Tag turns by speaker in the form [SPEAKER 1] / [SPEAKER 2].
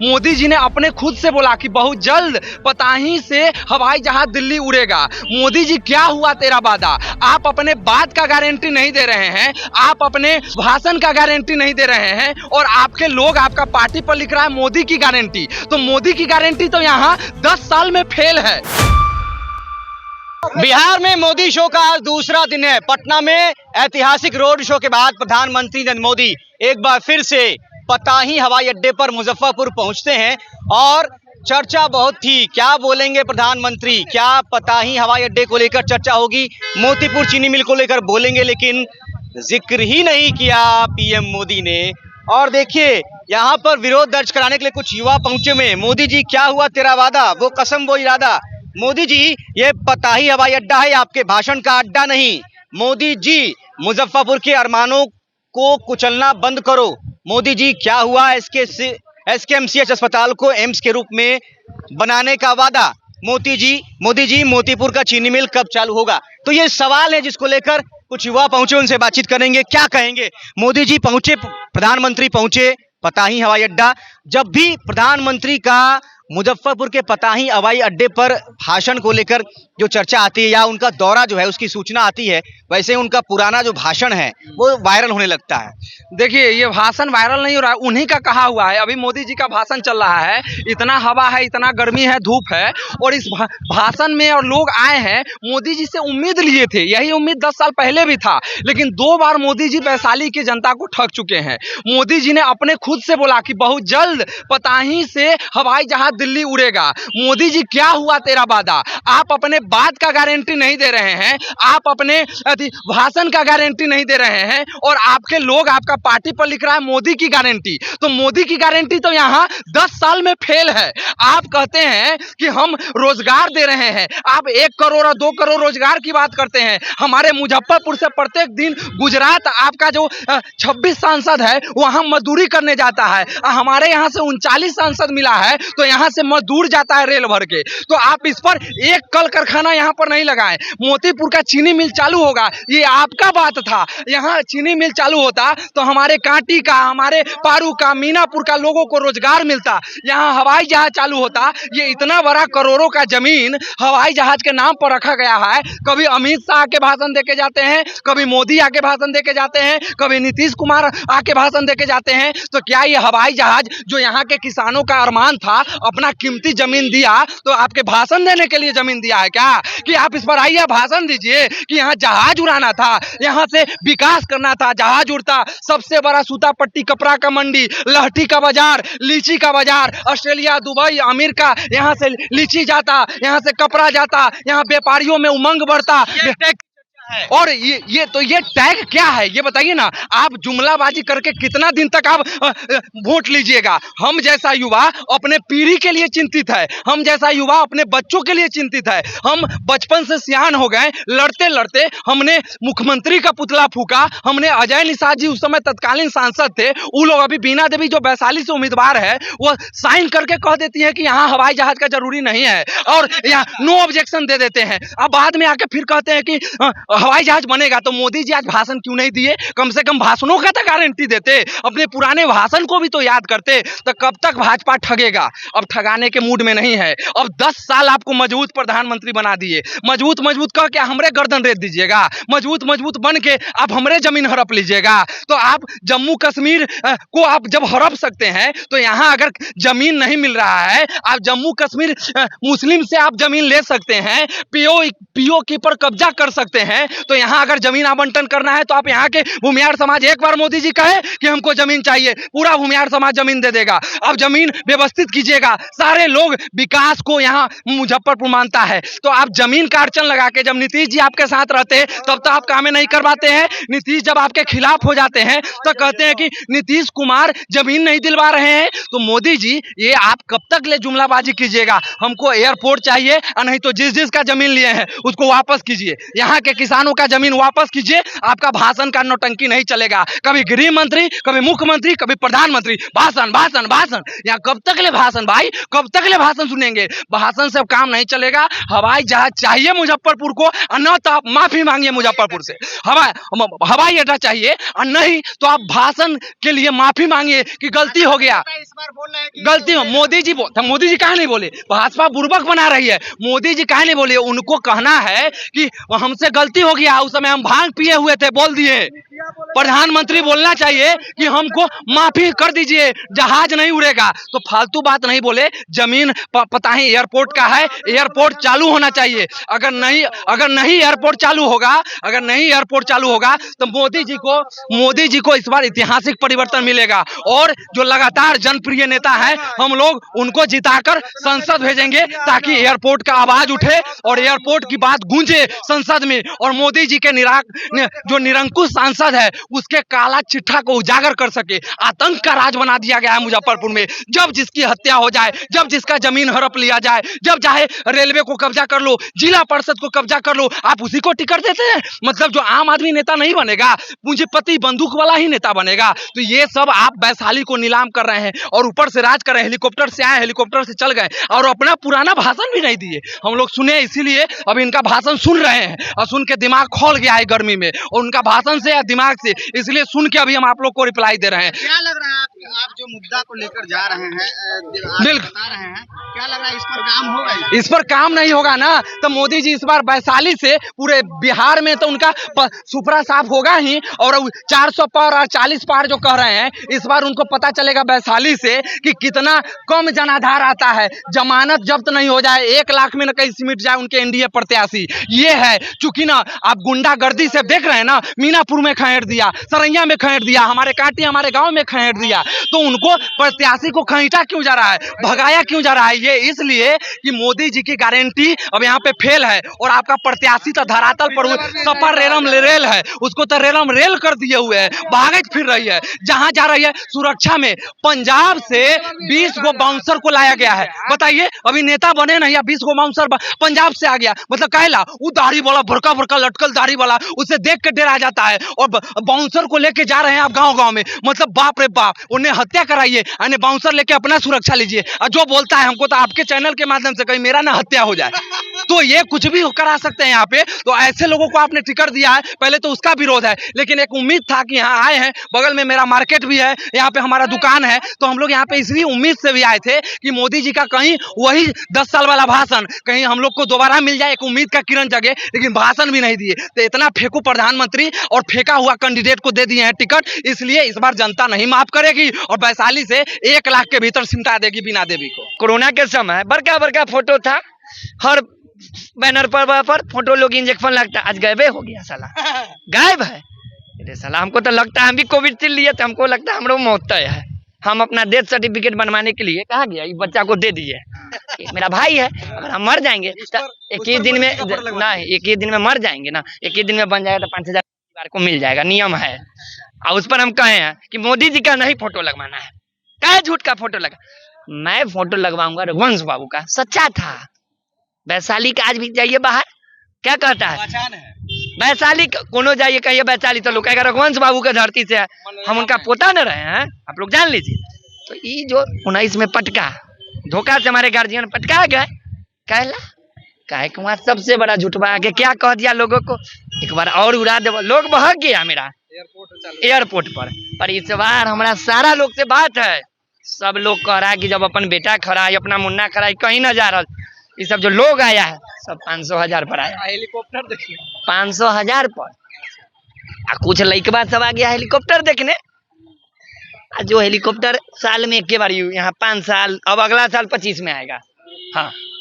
[SPEAKER 1] मोदी जी ने अपने खुद से बोला कि बहुत जल्द पताही से हवाई जहाज दिल्ली उड़ेगा। मोदी जी क्या हुआ तेरा वादा? आप अपने बात का गारंटी नहीं दे रहे हैं, आप अपने भाषण का गारंटी नहीं दे रहे हैं और आपके लोग आपका पार्टी पर लिख रहा है मोदी की गारंटी। तो मोदी की गारंटी तो यहाँ 10 साल में फेल है।
[SPEAKER 2] बिहार में मोदी शो का आज दूसरा दिन है। पटना में ऐतिहासिक रोड शो के बाद प्रधानमंत्री नरेंद्र मोदी एक बार फिर से पताही हवाई अड्डे पर मुजफ्फरपुर पहुंचते हैं और चर्चा बहुत थी। क्या बोलेंगे प्रधानमंत्री? क्या पताही हवाई अड्डे को लेकर चर्चा होगी? मोतीपुर चीनी मिल को लेकर बोलेंगे, लेकिन जिक्र ही नहीं किया पीएम मोदी ने। और देखिए, यहाँ पर विरोध दर्ज कराने के लिए कुछ युवा पहुंचे हुए। मोदी जी क्या हुआ तेरा वादा, वो कसम वो इरादा। मोदी जी, ये पताही हवाई अड्डा है, आपके भाषण का अड्डा नहीं। मोदी जी, मुजफ्फरपुर के अरमानों को कुचलना बंद करो। मोदी जी, क्या हुआ एसकेएमसीएच अस्पताल को एम्स के रूप में बनाने का वादा? मोदी जी, मोतीपुर का चीनी मिल कब चालू होगा? तो ये सवाल है जिसको लेकर कुछ युवा पहुंचे, उनसे बातचीत करेंगे। क्या कहेंगे? मोदी जी पहुंचे, प्रधानमंत्री पहुंचे पताही हवाई अड्डा। जब भी प्रधानमंत्री का मुजफ्फरपुर के पताही हवाई अड्डे पर भाषण को लेकर जो चर्चा आती है या उनका दौरा जो है उसकी सूचना आती है, वैसे उनका पुराना जो भाषण है वो वायरल होने लगता है।
[SPEAKER 1] देखिए, ये भाषण वायरल नहीं हो रहा है, उन्हीं का कहा हुआ है। अभी मोदी जी का भाषण चल रहा है, इतना हवा है, इतना गर्मी है, धूप है, और इस भाषण में और लोग आए हैं। मोदी जी से उम्मीद लिए थे, यही उम्मीद 10 साल पहले भी था, लेकिन 2 बार मोदी जी वैशाली की जनता को ठग चुके हैं। मोदी जी ने अपने खुद से बोला कि बहुत जल्द पताही से हवाई जहाज दिल्ली उड़ेगा। मोदी जी, क्या हुआ तेरा वादा? आप अपने बात का गारंटी नहीं दे रहे हैं, आप अपने भाषण का गारंटी नहीं दे रहे हैं और आपके लोग आपका पार्टी पर लिख रहा है मोदी की गारंटी। तो मोदी की गारंटी तो यहाँ 10 साल में फेल है। आप कहते हैं कि हम रोजगार दे रहे हैं, आप 1 करोड़ और 2 करोड़ रोजगार की बात करते हैं। हमारे मुजफ्फरपुर से प्रत्येक दिन गुजरात आपका जो 26 सांसद है वहां मजदूरी करने जाता है। हमारे यहाँ से 39 सांसद मिला है, तो यहाँ से मजदूर जाता है रेल भर के। तो आप इस पर एक कल कारखाना यहाँ पर नहीं लगाएं। मोतीपुर का चीनी मिल चालू होगा, ये आपका बात था। यहाँ चीनी मिल चालू होता तो हमारे कांटी का, हमारे पारू का, मीनापुर का लोगों को रोजगार मिलता। यहाँ हवाई जहाज चालू होता। ये इतना बड़ा करोड़ों का जमीन हवाई जहाज के नाम पर रखा गया है। कभी अमित शाह आके भाषण देके जाते हैं, कभी मोदी आके भाषण देके जाते हैं, कभी नीतीश कुमार आके भाषण देके जाते हैं। तो क्या ये हवाई जहाज जो यहाँ के किसानों का अरमान था, अपना कीमती जमीन दिया, तो आपके भाषण देने के लिए जमीन दिया है क्या? कि आप इस पर आइए भाषण दीजिए कि यहाँ जहाज उड़ाना था, यहाँ से विकास करना था, जहाज उड़ता। सबसे बड़ा सूता पट्टी कपड़ा का मंडी, लहठी का बाजार, लीची का बाजार, ऑस्ट्रेलिया, दुबई, अमेरिका, यहाँ से लीची जाता, यहाँ से कपड़ा जाता, यहाँ व्यापारियों में उमंग बढ़ता। और ये टैग क्या है ये बताइए ना। आप जुमलाबाजी करके कितना दिन तक आप वोट लीजिएगा? हम जैसा युवा अपने पीढ़ी के लिए चिंतित है, हम जैसा युवा अपने बच्चों के लिए चिंतित है। हम बचपन से सियान हो गए, लड़ते लड़ते हमने मुख्यमंत्री का पुतला फूका। हमने अजय निषाद जी उस समय तत्कालीन सांसद थे, वो लोग अभी बीना देवी जो वैशाली से उम्मीदवार है वो साइन करके कह देती है कि यहाँ हवाई जहाज का जरूरी नहीं है और यहाँ नो ऑब्जेक्शन दे देते हैं। अब बाद में आके फिर कहते हैं कि हवाई जहाज बनेगा। तो मोदी जी आज भाषण क्यों नहीं दिए? कम से कम भाषणों का तो गारंटी देते, अपने पुराने भाषण को भी तो याद करते। तो कब तक भाजपा ठगेगा? अब ठगाने के मूड में नहीं है। अब 10 साल आपको मजबूत प्रधानमंत्री बना दिए, मजबूत कह के हमरे गर्दन रेत दीजिएगा, मजबूत बन के आप हमरे जमीन हड़प लीजिएगा। तो आप जम्मू कश्मीर को आप जब हड़प सकते हैं, तो यहाँ अगर जमीन नहीं मिल रहा है, आप जम्मू कश्मीर मुस्लिम से आप जमीन ले सकते हैं, पीओके पर कब्जा कर सकते हैं। तो यहाँ अगर जमीन आवंटन करना है तो आप यहाँ के भूमिहार समाज, एक बार मोदी जी कहे कि हमको जमीन चाहिए, पूरा भूमिहार समाज जमीन दे देगा। अब जमीन व्यवस्थित कीजिएगा, सारे लोग विकास को यहाँ मुजफ्फरपुर मानता है। तो आप जमीन का अड़चन लगा के, जब नीतीश जी आपके साथ रहते तब तो आप कामें नहीं करवाते हैं। नीतीश जब आपके खिलाफ हो जाते हैं तो कहते हैं कि नीतीश कुमार जमीन नहीं दिलवा रहे हैं। तो मोदी जी, ये आप कब तक ले जुमलाबाजी कीजिएगा? हमको एयरपोर्ट चाहिए और नहीं तो जिस का जमीन लिए हैं उसको वापस कीजिए। यहाँ के किसान किसानों का जमीन वापस कीजिए, आपका भाषण का नौटंकी नहीं चलेगा। कभी गृह मंत्री, कभी मुख्यमंत्री, कभी प्रधानमंत्री, भाषण भाषण भाषण। यहाँ कब तक ले भाषण भाई, कब तक ले भाषण सुनेंगे? भाषण से काम नहीं चलेगा। हवाई जहाज चाहिए मुजफ्फरपुर को, और न तो आप माफी मांगिए मुजफ्फरपुर से। हवाई अड्डा चाहिए, और नहीं तो आप भाषण के लिए माफी मांगिए कि गलती हो गया।
[SPEAKER 2] इस बार बोल रहे हैं कि
[SPEAKER 1] गलती मोदी जी काहे नहीं बोले? भाजपा बुर्बक बना रही है, मोदी जी काहे नहीं बोले? उनको कहना है कि हमसे गलती हो गया, उस समय हम भांग पिए हुए थे, बोल दिए। प्रधानमंत्री बोलना चाहिए कि हमको माफी कर दीजिए, जहाज नहीं उड़ेगा। तो फालतू बात नहीं बोले। जमीन पता है एयरपोर्ट का है, एयरपोर्ट चालू होना चाहिए। अगर नहीं एयरपोर्ट चालू होगा तो मोदी जी को इस बार ऐतिहासिक परिवर्तन मिलेगा। और जो लगातार जनप्रिय नेता है, हम लोग उनको जिताकर संसद भेजेंगे, ताकि एयरपोर्ट का आवाज उठे और एयरपोर्ट की बात गूंजे संसद में। और मोदी जी के जो निरंकुश सांसद है, उसके काला चिट्ठा को उजागर कर सके। आतंक का राज बना दिया गया है मुजफ्फरपुर में। जब जिसकी हत्या हो जाए, जब जिसका जमीन हड़प लिया जाए, जब चाहे रेलवे को कब्जा कर लो, जिला परिषद को कब्जा कर लो, आप उसी को टिकट देते हैं। मतलब जो आम आदमी नेता नहीं बनेगा, पूंजीपति बंदूक वाला ही नेता बनेगा। तो ये सब आप वैशाली को नीलाम कर रहे हैं और ऊपर से राज कर रहे हैं। हेलीकॉप्टर से आए, हेलीकॉप्टर से चल गए और अपना पुराना भाषण भी नहीं दिए। हम लोग सुने, इसीलिए अब इनका भाषण सुन रहे हैं और सुन के दिमाग खोल गया है गर्मी में, और उनका भाषण से या दिमाग से, इसलिए सुन के अभी हम आप लोग को रिप्लाई दे रहे हैं।
[SPEAKER 2] क्या लग रहा है आप जो मुद्दा को लेकर जा रहे हैं,
[SPEAKER 1] बिल्कुल
[SPEAKER 2] बता रहे हैं, क्या लग रहा है इस पर काम होगा?
[SPEAKER 1] इस पर काम नहीं होगा ना, तो मोदी जी इस बार वैशाली से पूरे बिहार में तो उनका सुपरा साफ होगा ही। और 400 पार और 40 पार जो कह रहे हैं, इस बार उनको पता चलेगा वैशाली से कि कितना कम जनाधार आता है। जमानत जब्त नहीं हो जाए, 1 लाख में न कहीं सिमट जाए उनके एनडीए प्रत्याशी। ये है, चूंकि ना आप गुंडागर्दी से देख रहे हैं ना, मीनापुर में खहेड़ दिया, सरैया में खहेड़ दिया, हमारे कांटी हमारे गांव में खहेड़ दिया। तो उनको प्रत्याशी को खहींटा क्यों जा रहा है, भगाया क्यों जा रहा है? ये इसलिए कि मोदी जी की गारंटी अब यहाँ पे फेल है। और आपका प्रत्याशी तो धरातल पर सपर रेलम रेल है, उसको तो रेलम रेल कर दिए हुए है, भागत फिर रही है। जहां जा रही है सुरक्षा में, पंजाब से 20 गो बाउंसर को लाया गया है। बताइए, अभी नेता बने नहीं, 20 गो बाउंसर पंजाब से आ गया। मतलब कहला वो दाढ़ी वाला, भरका भरका लटकल दाढ़ी वाला, उसे देख के डरा जाता है। और बाउंसर को लेके जा रहे हैं आप गांव-गांव में। मतलब बाप रे बाप, उन्हें हत्या कराइए, यानी बाउंसर लेके अपना सुरक्षा लीजिए। और जो बोलता है हमको तो आपके चैनल के माध्यम से कहीं मेरा ना हत्या हो जाए, तो ये कुछ भी करा सकते हैं यहाँ पे। तो ऐसे लोगों को आपने टिकट दिया है, पहले तो उसका विरोध है, लेकिन एक उम्मीद था कि यहाँ आए हैं, बगल में मेरा मार्केट भी है, यहाँ पे हमारा दुकान है, तो हम लोग यहाँ पे इसलिए उम्मीद से भी आए थे कि मोदी जी का कहीं वही 10 साल वाला भाषण कहीं हम लोग को दोबारा मिल जाए, एक उम्मीद का किरण जगे। लेकिन भाषण भी नहीं दिए, तो इतना फेंकू प्रधानमंत्री और फेंका हुआ कैंडिडेट को दे दिए हैं टिकट। इसलिए इस बार जनता नहीं माफ करेगी और वैशाली से 1 लाख के भीतर सिमटा देगी बिना देवी को।
[SPEAKER 3] कोरोना के समय बड़का बड़का फोटो था, हर बैनर पर फोटो लोग इंजेक्शन लगता, आज गायबे हो गया साला, गायब है। अरे साला, हमको तो लगता है हम भी कोविड चल लिए, तो हमको लगता है हमरो मौत तय है। हम अपना डेथ सर्टिफिकेट बनवाने के लिए कहा गया, इस बच्चा को दे दिए। मेरा भाई है, अगर हम मर जाएंगे तो 21 दिन में ना, 21 दिन में मर जाएंगे ना, 21 दिन में बन जाएगा तो 5000 परिवार को मिल जाएगा, नियम है। और उस पर हम कहे हैं कि मोदी जी का नहीं फोटो लगवाना है, क्या झूठ का फोटो लगा। मैं फोटो लगवाऊंगा रघुवंश बाबू का, सच्चा था। वैशाली का आज भी जाइए बाहर, क्या कहता है वैशाली, कोनो जाइए कहिए वैशाली, तो लोग कहेगा रघुवंश बाबू के धरती से है, हम उनका पोता न रहे हैं, आप लोग जान लीजिए। तो ये जो 19 में पटका, धोखा से हमारे गार्जियन पटका गए, कहला काहे कि वहाँ सबसे बड़ा झूठवा आगे क्या कह दिया लोगों को, एक बार और उड़ा दे, लोग बहक गया मेरा एयरपोर्ट पर। इस बार हमारा सारा लोग से बात है, सब लोग कह रहा है कि जब अपन बेटा खड़ा है, अपना मुन्ना खड़ा है, कहीं ना जा रहा, ये सब जो लोग आया है सब 500,000 पर आया।
[SPEAKER 1] हेलीकॉप्टर देखिए
[SPEAKER 3] 500,000 पर, कुछ लइकबा सब आ गया हेलीकॉप्टर देखने। जो हेलीकॉप्टर साल में एक बार यहाँ 5 साल, अब अगला साल 25 में आएगा। हाँ।